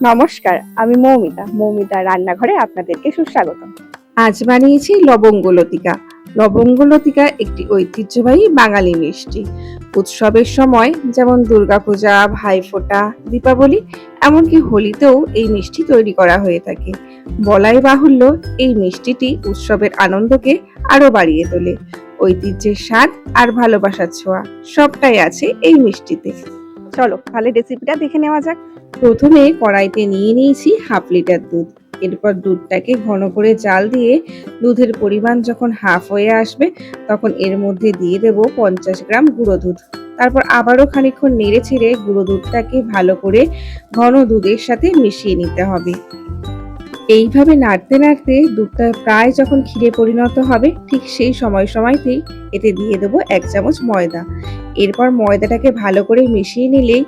নমস্কার, আমি মৌমিতা রান্নাঘরে আপনাদেরকে সুস্বাগত। আজ বানিয়েছি লবঙ্গ লতিকা। লবঙ্গ লতিকা একটি ঐতিহ্যবাহী বাঙালি মিষ্টি। উৎসবের সময় যেমন দুর্গাপূজা, ভাইফোঁটা, দীপাবলি, এমনকি হোলিতেও এই মিষ্টি তৈরি করা হয়ে থাকে। বলাই বাহুল্য, এই মিষ্টিটি উৎসবের আনন্দকে আরো বাড়িয়ে তোলে। ঐতিহ্যের স্বাদ আর ভালোবাসার ছোঁয়া সবটাই আছে এই মিষ্টিতে। চলো তাহলে রেসিপিটা দেখে নেওয়া যাক। প্রথমে কড়াইতে নিয়ে নিয়েছি হাফ লিটার দুধ। এরপর দুধটাকে ঘন করে জাল দিয়ে দুধের পরিমাণ যখন হাফ হয়ে আসবে তখন এর মধ্যে দিয়ে দেব 50 গ্রাম গুঁড়ো দুধ। তারপর আবারও খানিকক্ষণ নেড়ে ছেড়ে গুঁড়ো দুধটাকে ভালো করে ঘন দুধের সাথে মিশিয়ে নিতে হবে। এইভাবে নাড়তে নাড়তে দুধটা প্রায় যখন ক্ষীরে পরিণত হবে ঠিক সেই সময়তেই এতে দিয়ে দেবো 1 চামচ ময়দা। এরপর ময়দাটাকে ভালো করে মিশিয়ে নিলেই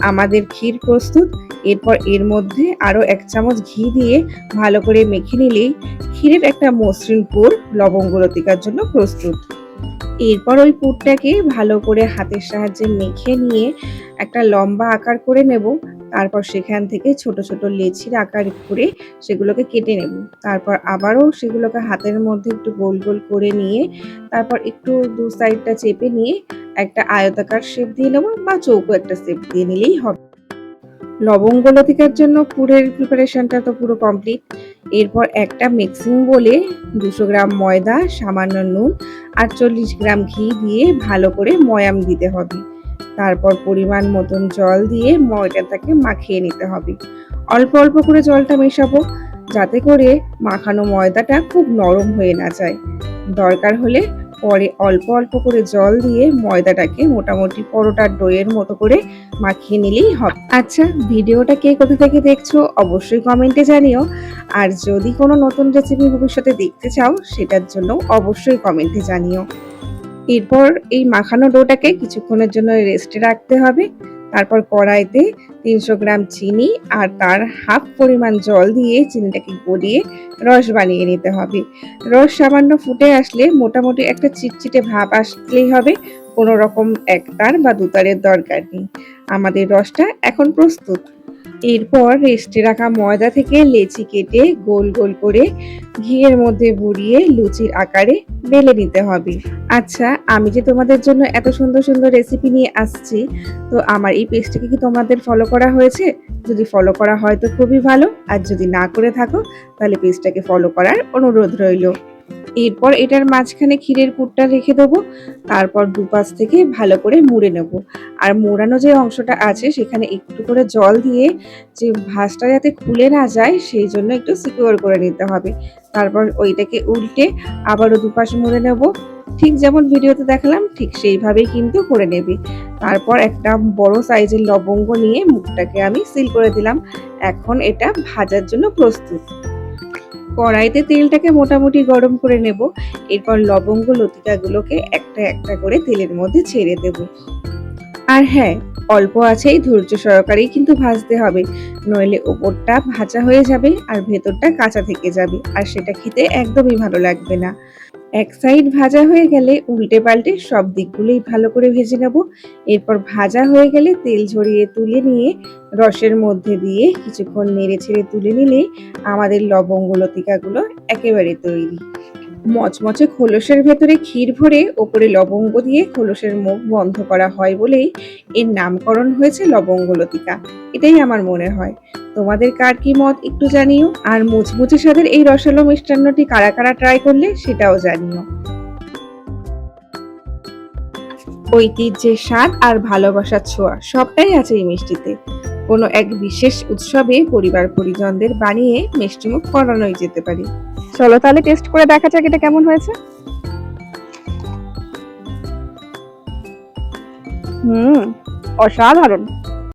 আমাদের ক্ষীর প্রস্তুত। এরপর এর মধ্যে আরো 1 চামচ ঘি দিয়ে ভালো করে মেখে নিলেই ক্ষীরের একটা মসৃণ পুর লবঙ্গ লতিকার জন্য প্রস্তুত। এরপর ওই পুরটাকে ভালো করে হাতের সাহায্যে মেখে নিয়ে একটা লম্বা আকার করে নেব। তারপর সেখান থেকে ছোট ছোট লেচির আকার করে সেগুলোকে কেটে নেব। তারপর আবারও সেগুলোকে হাতের মধ্যে একটু গোল গোল করে নিয়ে তারপর একটু দু সাইডটা চেপে নিয়ে একটা আয়তাকার শেপ দিয়ে নেব বা চৌকো একটা শেপ দিয়ে নিলেই হবে। লবঙ্গ লতিকার জন্য পুরের প্রিপারেশনটা তো পুরো কমপ্লিট। এরপর একটা মিক্সিং বলে 200 গ্রাম ময়দা, সামান্য নুন আর 40 গ্রাম ঘি দিয়ে ভালো করে ময়াম দিতে হবে। তারপর পরিমাণ মতন জল দিয়ে ময়দাটাকে মাখিয়ে নিতে হবে। অল্প অল্প করে জলটা মেশাবো যাতে করে মাখানো ময়দাটা খুব নরম হয়ে না যায়। দরকার হলে পরে অল্প অল্প করে জল দিয়ে ময়দাটাকে মোটামুটি পরোটার ডোয়ের মতো করে মাখিয়ে নিলেই হবে। আচ্ছা, ভিডিওটা কে কোথা থেকে দেখছো অবশ্যই কমেন্টে জানিও। আর যদি কোনো নতুন রেসিপি ভবিষ্যতে দেখতে চাও সেটার জন্য অবশ্যই কমেন্টে জানিও। এরপর এই মাখানো ডোটাকে কিছুক্ষণের জন্য রেস্টে রাখতে হবে। তারপর কড়াইতে 300 গ্রাম চিনি আর তার হাফ পরিমাণ জল দিয়ে চিনিটাকে গলিয়ে রস বানিয়ে নিতে হবে। রস সামান্য ফুটে আসলে মোটামুটি একটা চিটচিটে ভাব আসলেই হবে, কোনো রকম একতার বা দুতারের দরকার নেই। আমাদের রসটা এখন প্রস্তুত। এরপর রেস্টে রাখা ময়দা থেকে লেচি কেটে গোল গোল করে ঘিয়ের মধ্যে বুড়িয়ে লুচির আকারে বেলে নিতে হবে। আচ্ছা, আমি যে তোমাদের জন্য এত সুন্দর সুন্দর রেসিপি নিয়ে আসছি, তো আমার এই পেজটাকে কি তোমাদের ফলো করা হয়েছে? যদি ফলো করা হয় তো খুবই ভালো, আর যদি না করে থাকো তাহলে পেজটাকে ফলো করার অনুরোধ রইল। এরপর এটার মাঝখানে ক্ষীরের পুরটা রেখে দেবো। তারপর দুপাশ থেকে ভালো করে মুড়ে নেব। আর মোড়ানো যে অংশটা আছে সেখানে একটু করে জল দিয়ে যে ভাঁজটা যাতে খুলে না যায় সেই জন্য একটু সিকিউর করে নিতে হবে। তারপর ওইটাকে উল্টে আবারও দুপাশ মুড়ে নেব। ঠিক যেমন ভিডিওতে দেখালাম ঠিক সেইভাবেই কিন্তু করে নেবে। তারপর একটা বড় সাইজের লবঙ্গ নিয়ে মুখটাকে আমি সিল করে দিলাম। এখন এটা ভাজার জন্য প্রস্তুত। কড়াইতে তেলটাকে মোটামুটি গরম করে নেব। এরপর লবঙ্গ লতিকাগুলোকে একটা একটা করে তেলের মধ্যে ছেড়ে দেব। আর হ্যাঁ, অল্প আছেই ধৈর্য সহকারেই কিন্তু ভাজতে হবে, নইলে ওপরটা ভাজা হয়ে যাবে আর ভেতরটা কাঁচা থেকে যাবে, আর সেটা খেতে একদমই ভালো লাগবে না। এক সাইড ভাজা হয়ে গেলে উল্টে পাল্টে সব দিকগুলোই ভালো করে ভেজে নেব। এরপর ভাজা হয়ে গেলে তেল ঝরিয়ে তুলে নিয়ে রসের মধ্যে দিয়ে কিছুক্ষণ নেড়ে ছেড়ে তুলে নিলে আমাদের লবঙ্গ লতিকাগুলো একেবারে তৈরি। মচমচে খোলসের ভেতরে ক্ষীর ভরে ওপরে লবঙ্গ দিয়ে খোলসের মুখ বন্ধ করা হয় বলেই এর নামকরণ হয়েছে লবঙ্গ লতিকা। এটাই আমার মনে হয়। তোমাদের কার কি মত একটু জানিও। আর মুচমুচে স্বাদের এই রসালো মিষ্টান্নটি কারা কারা ট্রাই করলে সেটাও জানিও। ঐতিহ্যের স্বাদ আর ভালোবাসার ছোঁয়া সবটাই আছে এই মিষ্টিতে। কোনো এক বিশেষ উৎসবে পরিবার পরিজনদের বানিয়ে মিষ্টিমুখ করানোই যেতে পারে। চলো তাহলে টেস্ট করে দেখা যাক এটা কেমন হয়েছে। অসাধারণ।